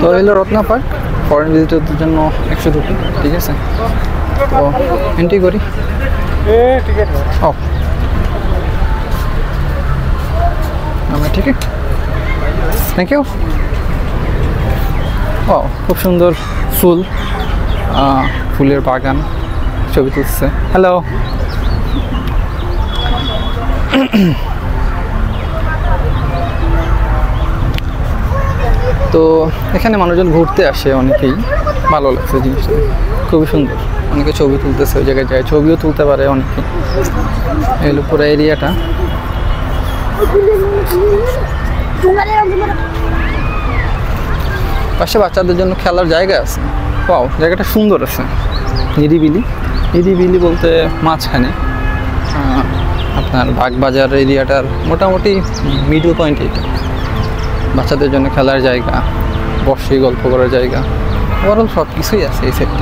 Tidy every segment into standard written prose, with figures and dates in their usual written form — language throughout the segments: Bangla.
তো হলো রত্না পার্ক, ফরেন ভিজিটরদের জন্য 100 রুপি, ঠিক আছে। তো এন্ট্রি করি। ও ঠিক আছে, থ্যাংক ইউ। ও খুব সুন্দর ফুল, ফুলের বাগান, ছবি তুলছে। হ্যালো। তো এখানে মানুষজন ঘুরতে আসে অনেকেই, ভালো লাগছে জিনিসটা, খুবই সুন্দর। অনেকে ছবি তুলতেছে, ওই জায়গায় যায়, ছবিও তুলতে পারে অনেকে। এগুলো পুরো এরিয়াটা। পাশে বাচ্চাদের জন্য খেলার জায়গা আছে। ওয়াও, জায়গাটা সুন্দর আছে, নিরিবিলি। নিরিবিলি বলতে মাঝখানে আপনার বাগবাজার এরিয়াটার মোটামুটি মিডল পয়েন্ট এইটা। বাচ্চাদের জন্য খেলার জায়গা, বসে গল্প করার জায়গা, ওভারঅল সব কিছুই আছে এই সাইডে।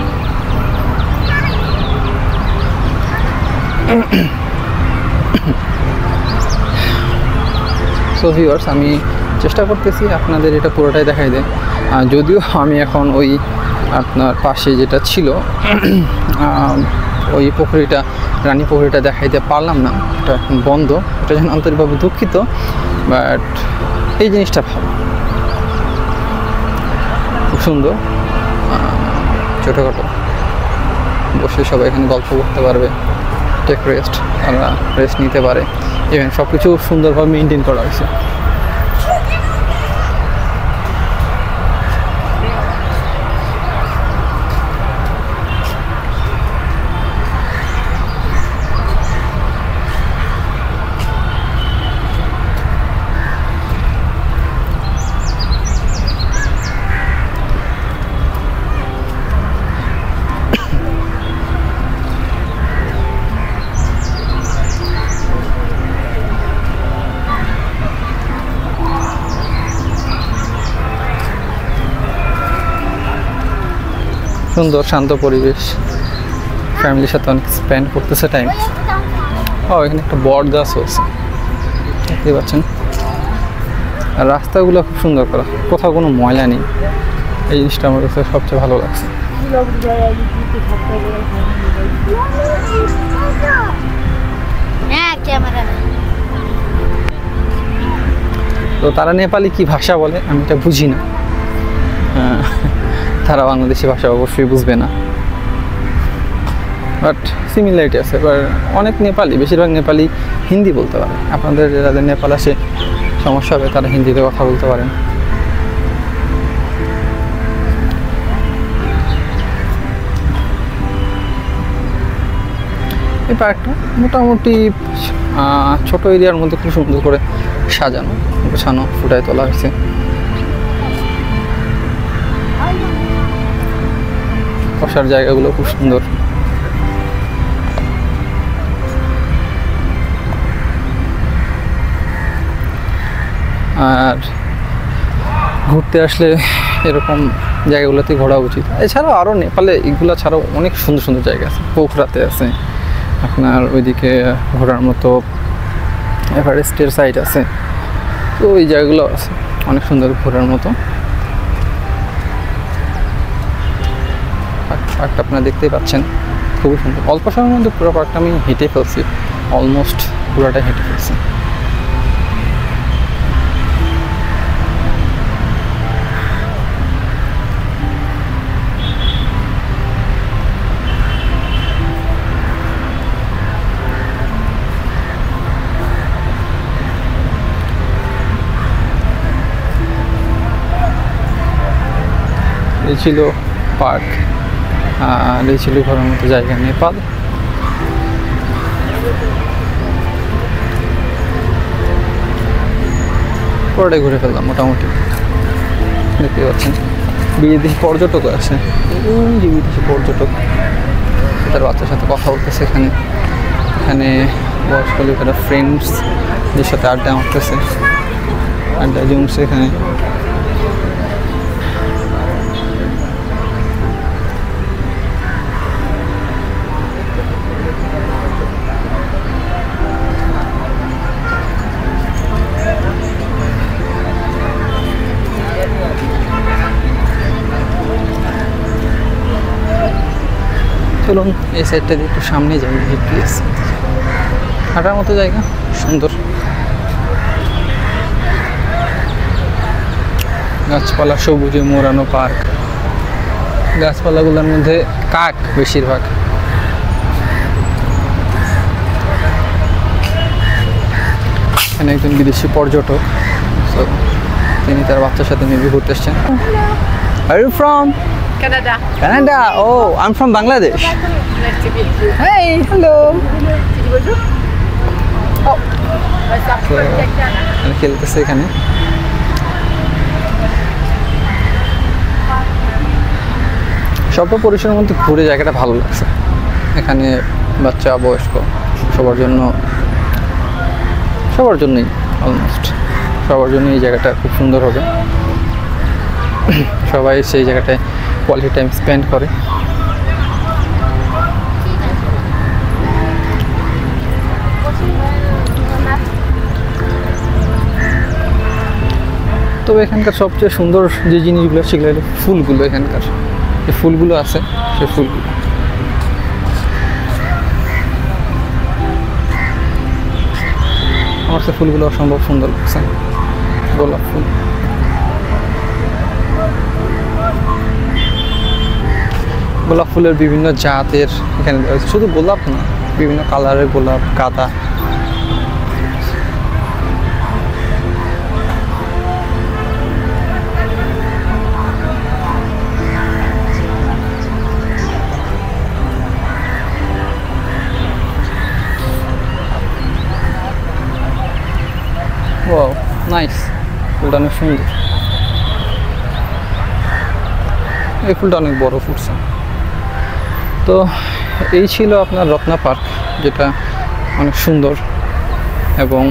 সো ভিউয়ার্স, আমি চেষ্টা করতেছি আপনাদের এটা পুরোটাই দেখাই দেয়। যদিও আমি এখন ওই আপনার পাশে যেটা ছিল ওই পুকুরিটা, রানী পুকুরিটা দেখাইতে পারলাম না, এটা এখন বন্ধ। এটা যেন আন্তরিকভাবে দুঃখিত, বাট এই জিনিসটা ভালো, খুব সুন্দর। ছোটোখাটো বসে সবাই এখানে গল্প করতে পারবে, টেক রেস্ট, তারা রেস্ট নিতে পারে। ইভেন সব কিছু সুন্দরভাবে মেনটেন করা হয়েছে। সুন্দর শান্ত পরিবেশ, ফ্যামিলির সাথে অনেক স্পেন্ড করতেছে টাইম। এখানে একটা বট গাছও আছে, দেখতে পাচ্ছেন। আর রাস্তাগুলো খুব সুন্দর করা, কোথাও কোনো ময়লা নেই। এই জিনিসটা আমার কাছে সবচেয়ে ভালো লাগছে। তো তারা নেপালি কি ভাষা বলে আমি এটা বুঝি না, তারা বাংলাদেশি ভাষা অবশ্যই বুঝবে না, বাট সিমিলারিটি আছে। এবার অনেক নেপালি, বেশিরভাগ নেপালি হিন্দি বলতে পারে। আপনাদের যাদের নেপাল আসে সমস্যা হবে, তারা হিন্দিতে কথা বলতে পারেন। এই পার্কটা মোটামুটি ছোট এরিয়ার মধ্যে খুব সুন্দর করে সাজানো, গোছানো, ফুটায় তোলা হয়েছে। বসার জায়গাগুলো খুব সুন্দর। আর ঘুরতে আসলে এরকম জায়গাগুলোতে ঘোরা উচিত। এছাড়াও আরও নেপালে এগুলো ছাড়াও অনেক সুন্দর সুন্দর জায়গা আছে। পোখরাতে আছে আপনার, ওইদিকে ঘোরার মতো এভারেস্টের সাইট আছে। তো ওই জায়গাগুলো আছে অনেক সুন্দর ঘোরার মতো। পার্কটা আপনারা দেখতেই পাচ্ছেন, খুবই সুন্দর। অল্প সময়ের মধ্যে পুরো পার্কটা আমি হেঁটে ফেলছি, অলমোস্ট পুরোটা হেঁটে ফেলছি। এই ছিল পার্ক, আর এই ছিল ঘরের মতো জায়গা নেপাল। পুরোটাই ঘুরে ফেললাম মোটামুটি, দেখতে পাচ্ছেন। বিদেশি পর্যটকও আছে, বিদেশি পর্যটক তার বাচ্চার সাথে কথা বলতেছে। এখানে এখানে বয়স্ক লোকেরা ফ্রেন্ডসদের সাথে আড্ডা মারতেছে, আড্ডা জমছে এখানে। চলুন এই সাইডটা দিয়ে একটু সামনে যাই, প্লিজ। হাঁটার মতো জায়গা, সুন্দর গাছপালা, সবুজে মোড়ানো পার্ক। গাছপালাগুলোর মধ্যে কাক বেশিরভাগ। এখানে একজন বিদেশি পর্যটক, তো তিনি তার বাচ্চার সাথে মেবি ঘুরতে এসছেন। Are you from Canada. Canada? Oh, I'm from Bangladesh. Nice to meet you. Hey, hello. Bonjour. Oh, ça peut être quelqu'un. খেলতেছে এখানে। স্বল্প পরিসরের মধ্যে ঘুরে জায়গাটা ভালো লাগছে। এখানে বাচ্চা, বয়স্ক সবার জন্যই অলমোস্ট সবার জন্য এই জায়গাটা খুব সুন্দর হবে। সবাই সেই জায়গাটায় কোয়ালিটি টাইম স্পেন্ড করে। তবে এখানকার সবচেয়ে সুন্দর যে জিনিসগুলো সেগুলো হলো ফুলগুলো। এখানকার যে ফুলগুলো আছে সেই ফুলগুলো, আমার সে ফুলগুলো অসম্ভব সুন্দর লাগছে। গোলাপ ফুল, গোলাপ ফুলের বিভিন্ন জাতের এখানে শুধু গোলাপ না, বিভিন্ন কালারের গোলাপ, গাঁদা। Wow, nice. ফুলটা অনেক সুন্দর। এই ফুলটা অনেক বড় ফুটছে। তো এই ছিল আপনার রত্না পার্ক, যেটা অনেক সুন্দর এবং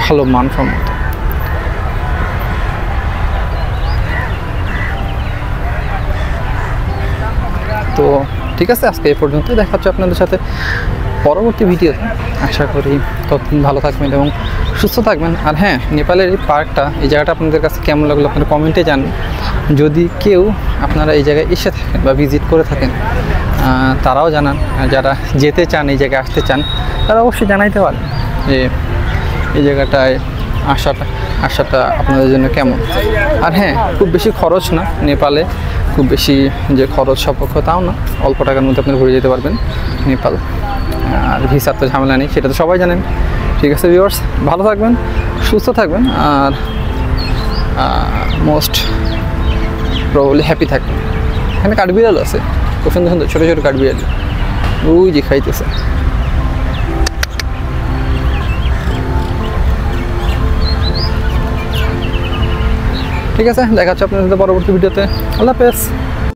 ভালো মানসম্মত। তো ঠিক আছে, আজকে এই পর্যন্ত। দেখা হচ্ছে আপনাদের সাথে পরবর্তী ভিডিওতে। আশা করি ততদিন ভালো থাকবেন এবং সুস্থ থাকবেন। আর হ্যাঁ, নেপালের এই পার্কটা, এই জায়গাটা আপনাদের কাছে কেমন লাগলো আপনারা কমেন্টে জানান। যদি কেউ আপনারা এই জায়গায় এসে থাকেন বা ভিজিট করে থাকেন, তারাও জানান। যারা যেতে চান, এই জায়গায় আসতে চান, তারা অবশ্যই জানাইতে পারেন যে এই জায়গাটায় আসাটা আপনাদের জন্য কেমন। আর হ্যাঁ, খুব বেশি খরচ না নেপালে, খুব বেশি যে খরচ সাপেক্ষ তাও না। অল্প টাকার মধ্যে আপনি ঘুরে যেতে পারবেন নেপাল। আর ভিসার তো ঝামেলা নেই, সেটা তো সবাই জানেন। ঠিক আছে ভিউয়ার্স, ভালো থাকবেন, সুস্থ থাকবেন, আর মোস্ট প্রবলি হ্যাপি থাকবেন। এখানে কাঠবিড়াল আছে, খুব সুন্দর সুন্দর ছোটো ছোটো কাঠবিড়াল, ওই যে খাইতেছে। ঠিক আছে, দেখা হচ্ছে আপনাদের সাথে পরবর্তী ভিডিওতে। আল্লাহ হাফেজ।